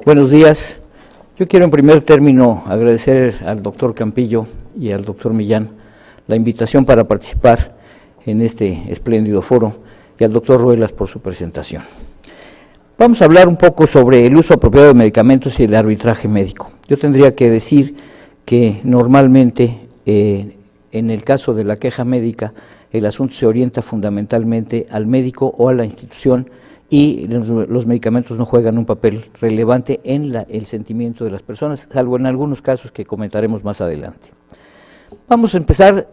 Buenos días. Yo quiero en primer término agradecer al doctor Campillo y al doctor Millán la invitación para participar en este espléndido foro y al doctor Ruelas por su presentación. Vamos a hablar un poco sobre el uso apropiado de medicamentos y el arbitraje médico. Yo tendría que decir que normalmente en el caso de la queja médica el asunto se orienta fundamentalmente al médico o a la institución y los medicamentos no juegan un papel relevante en el sentimiento de las personas, salvo en algunos casos que comentaremos más adelante. Vamos a empezar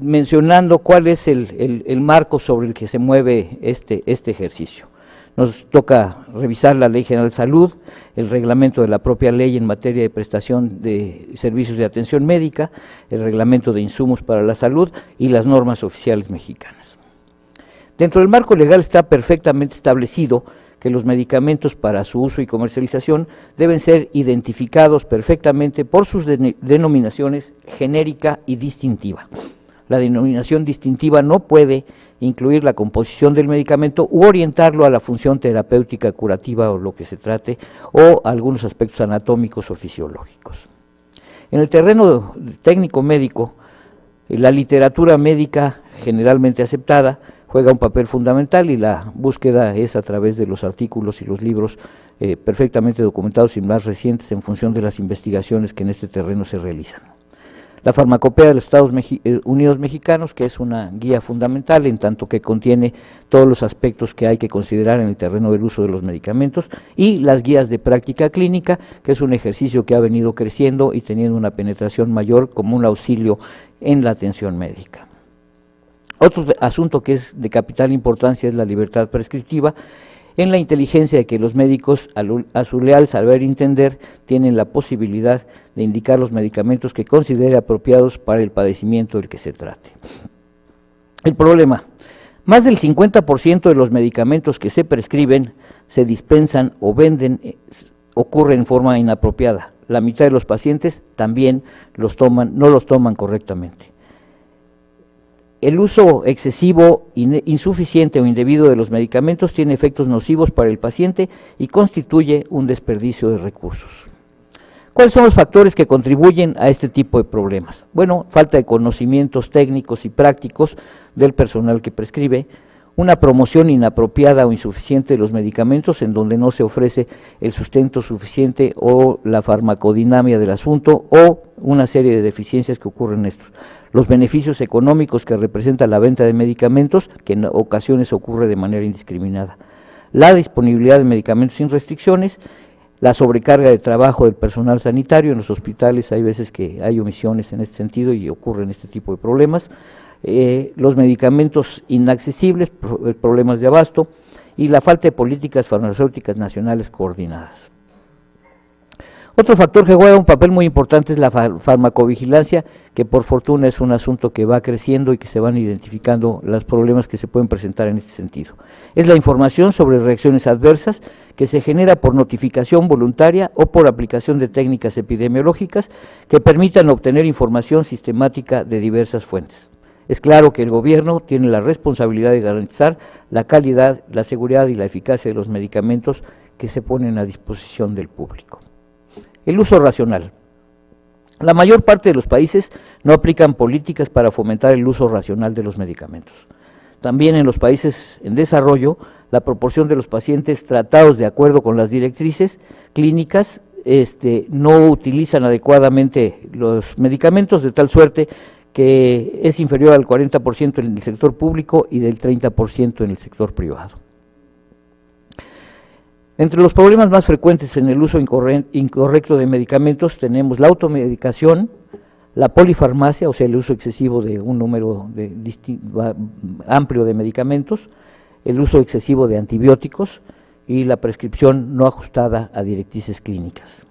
mencionando cuál es el marco sobre el que se mueve este ejercicio. Nos toca revisar la Ley General de Salud, el reglamento de la propia ley en materia de prestación de servicios de atención médica, el reglamento de insumos para la salud y las normas oficiales mexicanas. Dentro del marco legal está perfectamente establecido que los medicamentos para su uso y comercialización deben ser identificados perfectamente por sus denominaciones genérica y distintiva. La denominación distintiva no puede incluir la composición del medicamento u orientarlo a la función terapéutica, curativa o lo que se trate, o a algunos aspectos anatómicos o fisiológicos. En el terreno técnico médico, la literatura médica generalmente aceptada juega un papel fundamental y la búsqueda es a través de los artículos y los libros perfectamente documentados y más recientes en función de las investigaciones que en este terreno se realizan. La farmacopea de los Estados Unidos mexicanos, que es una guía fundamental en tanto que contiene todos los aspectos que hay que considerar en el terreno del uso de los medicamentos, y las guías de práctica clínica, que es un ejercicio que ha venido creciendo y teniendo una penetración mayor como un auxilio en la atención médica. Otro asunto que es de capital importancia es la libertad prescriptiva, en la inteligencia de que los médicos, a su leal saber entender, tienen la posibilidad de indicar los medicamentos que considere apropiados para el padecimiento del que se trate. El problema: más del 50% de los medicamentos que se prescriben, se dispensan o venden, ocurre en forma inapropiada. La mitad de los pacientes también no los toman correctamente. El uso excesivo, insuficiente o indebido de los medicamentos tiene efectos nocivos para el paciente y constituye un desperdicio de recursos. ¿Cuáles son los factores que contribuyen a este tipo de problemas? Bueno, falta de conocimientos técnicos y prácticos del personal que prescribe, una promoción inapropiada o insuficiente de los medicamentos en donde no se ofrece el sustento suficiente o la farmacodinamia del asunto o una serie de deficiencias que ocurren en estos. Los beneficios económicos que representa la venta de medicamentos, que en ocasiones ocurre de manera indiscriminada. La disponibilidad de medicamentos sin restricciones, la sobrecarga de trabajo del personal sanitario en los hospitales, hay veces que hay omisiones en este sentido y ocurren este tipo de problemas. Los medicamentos inaccesibles, problemas de abasto y la falta de políticas farmacéuticas nacionales coordinadas. Otro factor que juega un papel muy importante es la farmacovigilancia, que por fortuna es un asunto que va creciendo y que se van identificando los problemas que se pueden presentar en este sentido. Es la información sobre reacciones adversas que se genera por notificación voluntaria o por aplicación de técnicas epidemiológicas que permitan obtener información sistemática de diversas fuentes. Es claro que el gobierno tiene la responsabilidad de garantizar la calidad, la seguridad y la eficacia de los medicamentos que se ponen a disposición del público. El uso racional. La mayor parte de los países no aplican políticas para fomentar el uso racional de los medicamentos. También en los países en desarrollo, la proporción de los pacientes tratados de acuerdo con las directrices clínicas no utilizan adecuadamente los medicamentos, de tal suerte que es inferior al 40% en el sector público y del 30% en el sector privado. Entre los problemas más frecuentes en el uso incorrecto de medicamentos tenemos la automedicación, la polifarmacia, o sea, el uso excesivo de un número amplio de medicamentos, el uso excesivo de antibióticos y la prescripción no ajustada a directrices clínicas.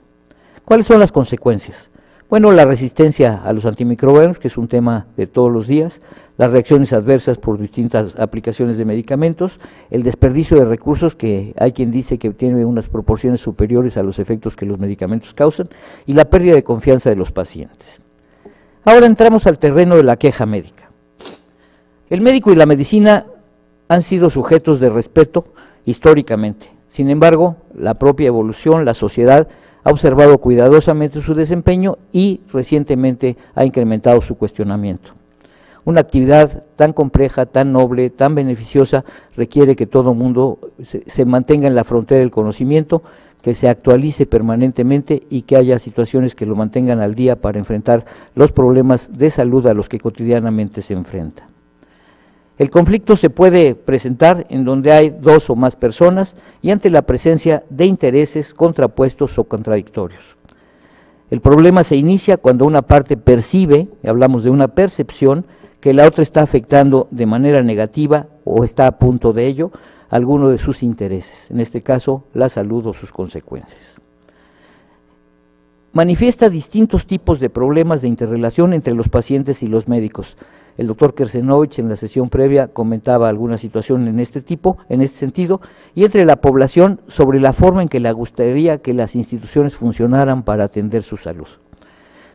¿Cuáles son las consecuencias? Bueno, la resistencia a los antimicrobianos, que es un tema de todos los días, las reacciones adversas por distintas aplicaciones de medicamentos, el desperdicio de recursos, que hay quien dice que tiene unas proporciones superiores a los efectos que los medicamentos causan, y la pérdida de confianza de los pacientes. Ahora entramos al terreno de la queja médica. El médico y la medicina han sido sujetos de respeto históricamente. Sin embargo, la propia evolución, la sociedad, ha observado cuidadosamente su desempeño y recientemente ha incrementado su cuestionamiento. Una actividad tan compleja, tan noble, tan beneficiosa, requiere que todo mundo se mantenga en la frontera del conocimiento, que se actualice permanentemente y que haya situaciones que lo mantengan al día para enfrentar los problemas de salud a los que cotidianamente se enfrenta. El conflicto se puede presentar en donde hay dos o más personas y ante la presencia de intereses contrapuestos o contradictorios. El problema se inicia cuando una parte percibe, hablamos de una percepción, que la otra está afectando de manera negativa o está a punto de ello alguno de sus intereses, en este caso la salud o sus consecuencias. Manifiesta distintos tipos de problemas de interrelación entre los pacientes y los médicos. El doctor Kersenovich en la sesión previa comentaba alguna situación en este sentido, y entre la población sobre la forma en que le gustaría que las instituciones funcionaran para atender su salud.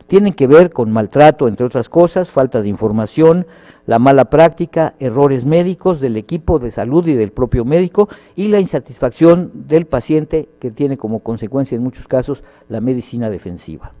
Tienen que ver con maltrato, entre otras cosas, falta de información, la mala práctica, errores médicos del equipo de salud y del propio médico y la insatisfacción del paciente que tiene como consecuencia en muchos casos la medicina defensiva.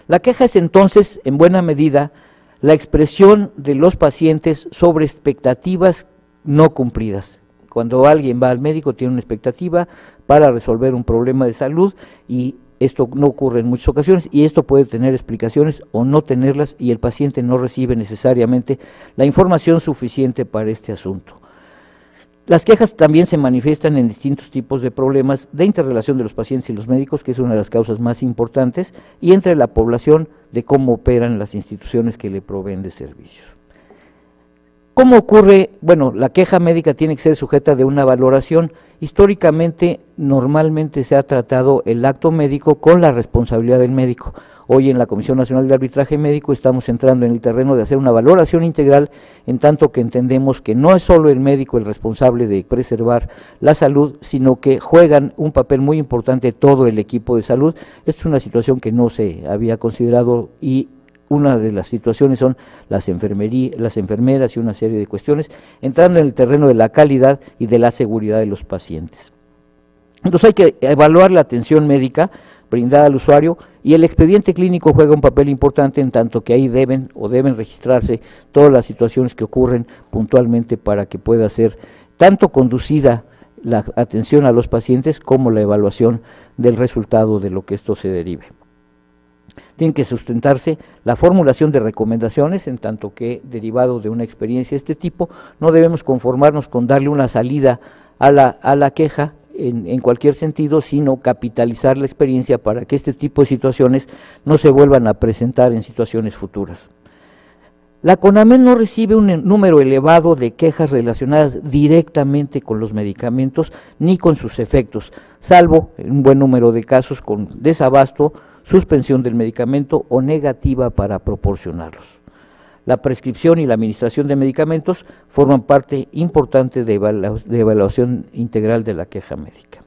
La queja es entonces, en buena medida, la expresión de los pacientes sobre expectativas no cumplidas. Cuando alguien va al médico tiene una expectativa para resolver un problema de salud y esto no ocurre en muchas ocasiones y esto puede tener explicaciones o no tenerlas y el paciente no recibe necesariamente la información suficiente para este asunto. Las quejas también se manifiestan en distintos tipos de problemas de interrelación de los pacientes y los médicos, que es una de las causas más importantes, y entre la población de cómo operan las instituciones que le proveen de servicios. ¿Cómo ocurre? Bueno, la queja médica tiene que ser sujeta de una valoración. Históricamente, normalmente se ha tratado el acto médico con la responsabilidad del médico. Hoy en la Comisión Nacional de Arbitraje Médico estamos entrando en el terreno de hacer una valoración integral, en tanto que entendemos que no es solo el médico el responsable de preservar la salud, sino que juegan un papel muy importante todo el equipo de salud. Esta es una situación que no se había considerado y una de las situaciones son las enfermeras y una serie de cuestiones, entrando en el terreno de la calidad y de la seguridad de los pacientes. Entonces hay que evaluar la atención médica brindada al usuario y el expediente clínico juega un papel importante en tanto que ahí deben registrarse todas las situaciones que ocurren puntualmente para que pueda ser tanto conducida la atención a los pacientes como la evaluación del resultado de lo que esto se derive. Tiene que sustentarse la formulación de recomendaciones, en tanto que derivado de una experiencia de este tipo, no debemos conformarnos con darle una salida a la queja en cualquier sentido, sino capitalizar la experiencia para que este tipo de situaciones no se vuelvan a presentar en situaciones futuras. La CONAMED no recibe un número elevado de quejas relacionadas directamente con los medicamentos ni con sus efectos, salvo un buen número de casos con desabasto, suspensión del medicamento o negativa para proporcionarlos. La prescripción y la administración de medicamentos forman parte importante de evaluación integral de la queja médica.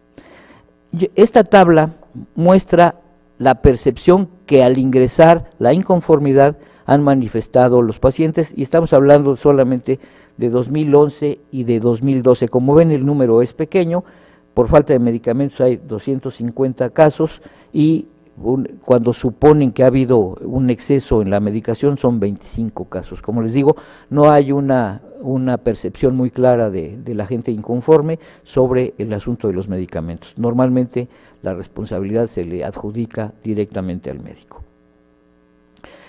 Esta tabla muestra la percepción que al ingresar la inconformidad han manifestado los pacientes y estamos hablando solamente de 2011 y de 2012. Como ven, el número es pequeño, por falta de medicamentos hay 250 casos y cuando suponen que ha habido un exceso en la medicación son 25 casos. Como les digo, no hay una percepción muy clara de la gente inconforme sobre el asunto de los medicamentos. Normalmente la responsabilidad se le adjudica directamente al médico.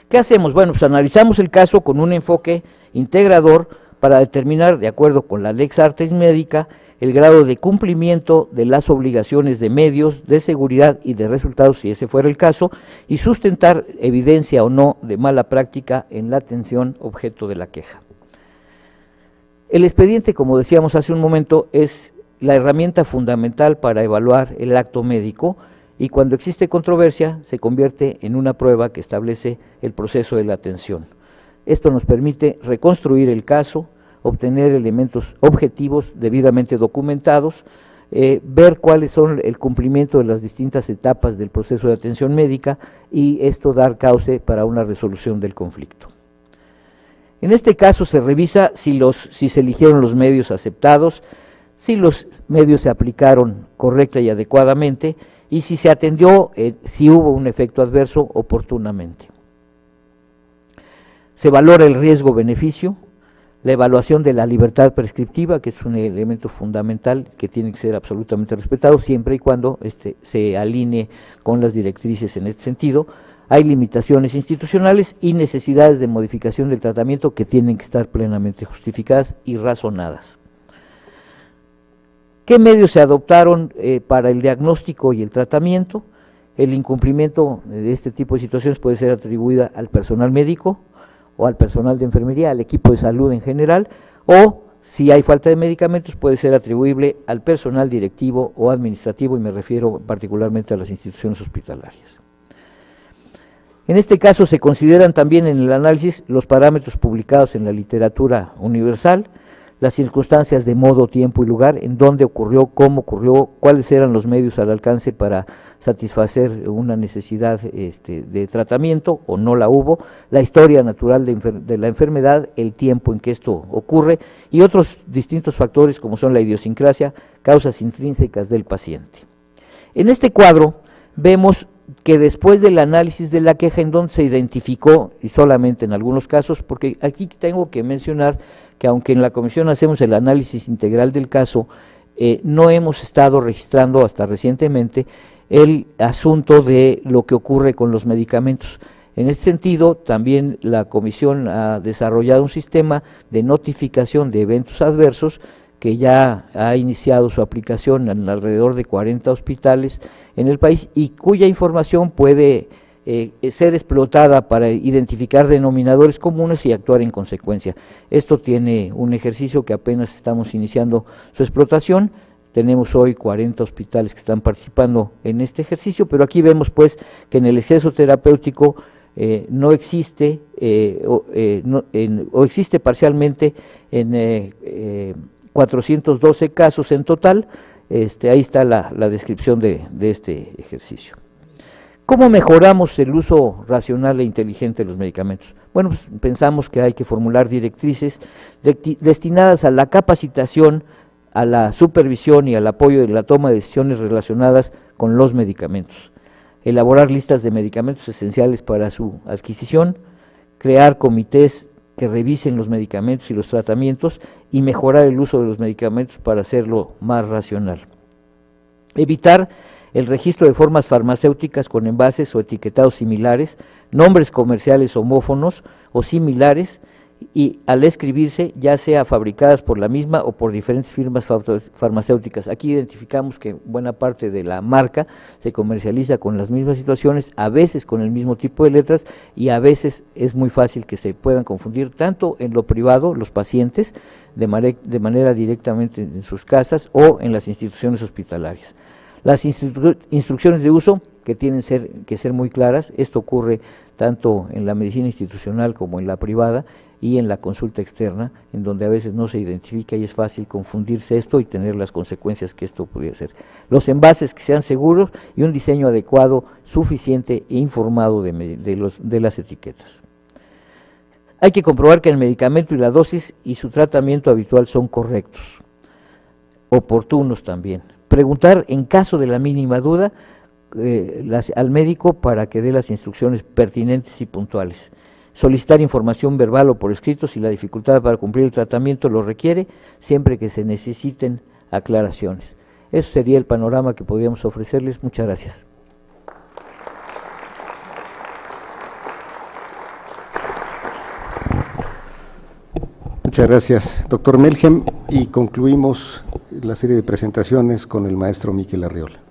¿Qué hacemos? Bueno, pues analizamos el caso con un enfoque integrador para determinar, de acuerdo con la Lex Artis Médica, el grado de cumplimiento de las obligaciones de medios, de seguridad y de resultados, si ese fuera el caso, y sustentar evidencia o no de mala práctica en la atención objeto de la queja. El expediente, como decíamos hace un momento, es la herramienta fundamental para evaluar el acto médico y cuando existe controversia se convierte en una prueba que establece el proceso de la atención. Esto nos permite reconstruir el caso, obtener elementos objetivos debidamente documentados, ver cuáles son el cumplimiento de las distintas etapas del proceso de atención médica y esto dar cauce para una resolución del conflicto. En este caso se revisa si se eligieron los medios aceptados, si los medios se aplicaron correcta y adecuadamente y si se atendió, si hubo un efecto adverso oportunamente. Se valora el riesgo-beneficio, la evaluación de la libertad prescriptiva, que es un elemento fundamental que tiene que ser absolutamente respetado siempre y cuando se alinee con las directrices en este sentido. Hay limitaciones institucionales y necesidades de modificación del tratamiento que tienen que estar plenamente justificadas y razonadas. ¿Qué medios se adoptaron para el diagnóstico y el tratamiento? El incumplimiento de este tipo de situaciones puede ser atribuida al personal médico o al personal de enfermería, al equipo de salud en general, o si hay falta de medicamentos puede ser atribuible al personal directivo o administrativo, y me refiero particularmente a las instituciones hospitalarias. En este caso se consideran también en el análisis los parámetros publicados en la literatura universal, las circunstancias de modo, tiempo y lugar, en dónde ocurrió, cómo ocurrió, cuáles eran los medios al alcance para satisfacer una necesidad de tratamiento o no la hubo, la historia natural de la enfermedad, el tiempo en que esto ocurre y otros distintos factores como son la idiosincrasia, causas intrínsecas del paciente. En este cuadro vemos que después del análisis de la queja, en donde se identificó, y solamente en algunos casos, porque aquí tengo que mencionar que aunque en la comisión hacemos el análisis integral del caso, no hemos estado registrando hasta recientemente el asunto de lo que ocurre con los medicamentos. En este sentido, también la comisión ha desarrollado un sistema de notificación de eventos adversos que ya ha iniciado su aplicación en alrededor de 40 hospitales en el país y cuya información puede ser explotada para identificar denominadores comunes y actuar en consecuencia. Esto tiene un ejercicio que apenas estamos iniciando su explotación. Tenemos hoy 40 hospitales que están participando en este ejercicio, pero aquí vemos pues que en el exceso terapéutico no existe o existe parcialmente en 412 casos en total. Ahí está la descripción de este ejercicio. ¿Cómo mejoramos el uso racional e inteligente de los medicamentos? Bueno, pues pensamos que hay que formular directrices destinadas a la capacitación, a la supervisión y al apoyo de la toma de decisiones relacionadas con los medicamentos, elaborar listas de medicamentos esenciales para su adquisición, crear comités que revisen los medicamentos y los tratamientos y mejorar el uso de los medicamentos para hacerlo más racional. Evitar el registro de formas farmacéuticas con envases o etiquetados similares, nombres comerciales homófonos o similares, y al escribirse ya sea fabricadas por la misma o por diferentes firmas farmacéuticas. Aquí identificamos que buena parte de la marca se comercializa con las mismas situaciones, a veces con el mismo tipo de letras y a veces es muy fácil que se puedan confundir tanto en lo privado, los pacientes, de manera directamente en sus casas o en las instituciones hospitalarias. Las instrucciones de uso que tienen que ser muy claras. Esto ocurre tanto en la medicina institucional como en la privada y en la consulta externa, en donde a veces no se identifica y es fácil confundirse esto y tener las consecuencias que esto pudiera ser. Los envases que sean seguros y un diseño adecuado, suficiente e informado de las etiquetas. Hay que comprobar que el medicamento y la dosis y su tratamiento habitual son correctos, oportunos también. Preguntar en caso de la mínima duda al médico para que dé las instrucciones pertinentes y puntuales. Solicitar información verbal o por escrito si la dificultad para cumplir el tratamiento lo requiere, siempre que se necesiten aclaraciones. Eso sería el panorama que podríamos ofrecerles. Muchas gracias. Muchas gracias, doctor Melhem, y concluimos la serie de presentaciones con el maestro Miquel Arriola.